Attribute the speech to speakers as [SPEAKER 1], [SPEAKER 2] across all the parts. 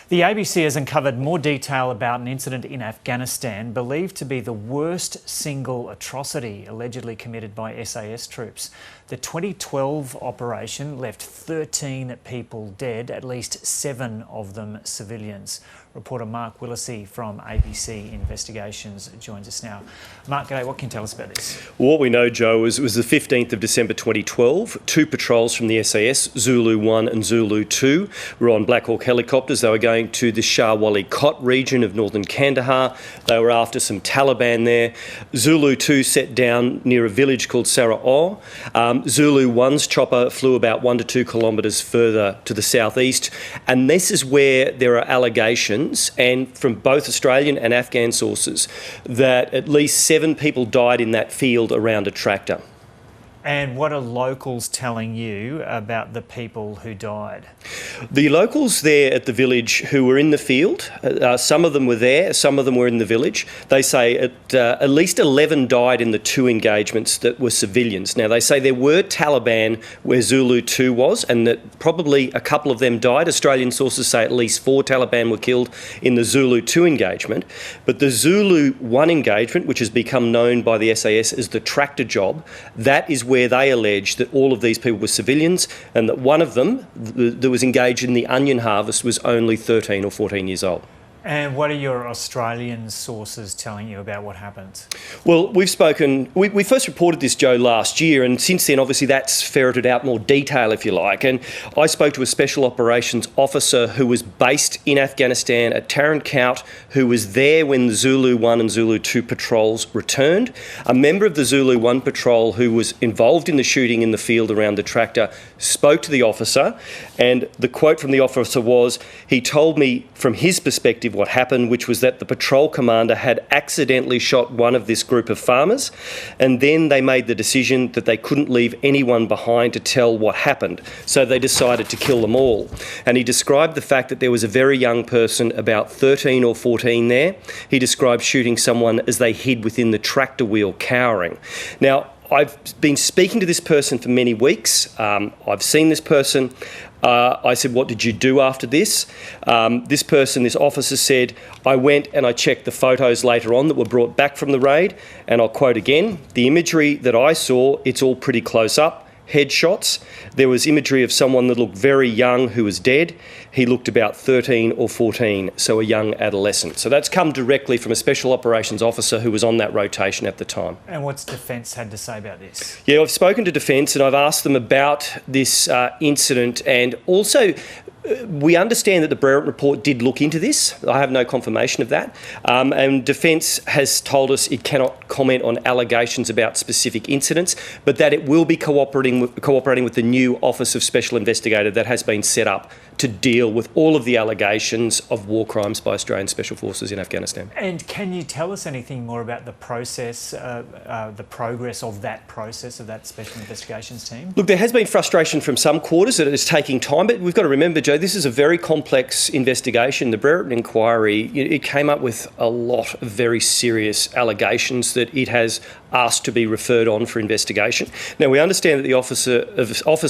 [SPEAKER 1] The ABC has uncovered more detail about an incident in Afghanistan believed to be the worst single atrocity allegedly committed by SAS troops. The 2012 operation left 13 people dead, at least 7 of them civilians. Reporter Mark Willisey from ABC Investigations joins us now. Mark, g'day, what can you tell us about this?
[SPEAKER 2] Well, what we know, Joe, is it was the 15th of December 2012. 2 patrols from the SAS, Zulu 1 and Zulu 2, were on Black Hawk helicopters. They were going to the Shah Wali Kot region of northern Kandahar. They were after some Taliban there. Zulu 2 set down near a village called Sara'aw. Zulu 1's chopper flew about 1 to 2 kilometres further to the southeast. And this is where there are allegations, and from both Australian and Afghan sources, that at least 7 people died in that field around a tractor.
[SPEAKER 1] And what are locals telling you about the people who died?
[SPEAKER 2] The locals there at the village who were in the field, some of them were there, some of them were in the village. They say at least 11 died in the 2 engagements that were civilians. Now, they say there were Taliban where Zulu 2 was, and that probably a couple of them died. Australian sources say at least 4 Taliban were killed in the Zulu 2 engagement. But the Zulu 1 engagement, which has become known by the SAS as the tractor job, that is where they allege that all of these people were civilians, and that one of them that was engaged in the onion harvest was only 13 or 14 years old.
[SPEAKER 1] And what are your Australian sources telling you about what happened? Well,
[SPEAKER 2] we first reported this, Joe, last year, and since then obviously that's ferreted out more detail, if you like. And I spoke to a special operations officer who was based in Afghanistan at Tarin Kowt, who was there when the Zulu 1 and Zulu 2 patrols returned. A member of the Zulu 1 patrol who was involved in the shooting in the field around the tractor spoke to the officer, and the quote from the officer was, he told me from his perspective what happened, which was that the patrol commander had accidentally shot one of this group of farmers, and then they made the decision that they couldn't leave anyone behind to tell what happened, so they decided to kill them all. And he described the fact that there was a very young person, about 13 or 14 there. He described shooting someone as they hid within the tractor wheel, cowering. Now, I've been speaking to this person for many weeks. I've seen this person. I said, what did you do after this? This officer said, I went and I checked the photos later on that were brought back from the raid, and I'll quote again, the imagery that I saw, it's all pretty close up. Headshots. There was imagery of someone that looked very young who was dead. He looked about 13 or 14, so a young adolescent. So that's come directly from a special operations officer who was on that rotation at the time.
[SPEAKER 1] And what's Defence had to say about this?
[SPEAKER 2] Yeah, I've spoken to Defence and I've asked them about this incident, and also we understand that the Brereton report did look into this. I have no confirmation of that. And Defence has told us it cannot comment on allegations about specific incidents, but that it will be cooperating with the new Office of Special Investigator that has been set up to deal with all of the allegations of war crimes by Australian Special Forces in Afghanistan.
[SPEAKER 1] And can you tell us anything more about the process, the progress of that process, of that Special Investigations team?
[SPEAKER 2] Look, there has been frustration from some quarters that it is taking time, but we've got to remember, Joe, this is a very complex investigation. The Brereton inquiry, it came up with a lot of very serious allegations that it has asked to be referred on for investigation. Now, we understand that the Office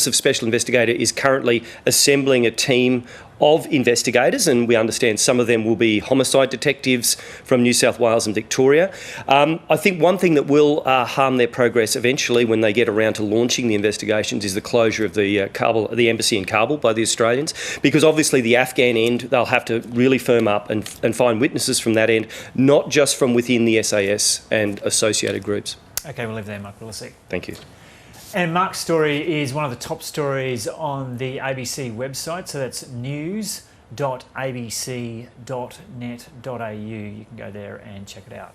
[SPEAKER 2] of Special Investigator is currently assembling a team of investigators, and we understand some of them will be homicide detectives from New South Wales and Victoria. I think one thing that will harm their progress eventually when they get around to launching the investigations is the closure of the embassy in Kabul by the Australians, because obviously the Afghan end, they'll have to really firm up and find witnesses from that end, not just from within the SAS and associated groups.
[SPEAKER 1] Okay, we'll leave it there, Mark Willisey.
[SPEAKER 2] Thank you.
[SPEAKER 1] And Mark's story is one of the top stories on the ABC website, so that's news.abc.net.au. You can go there and check it out.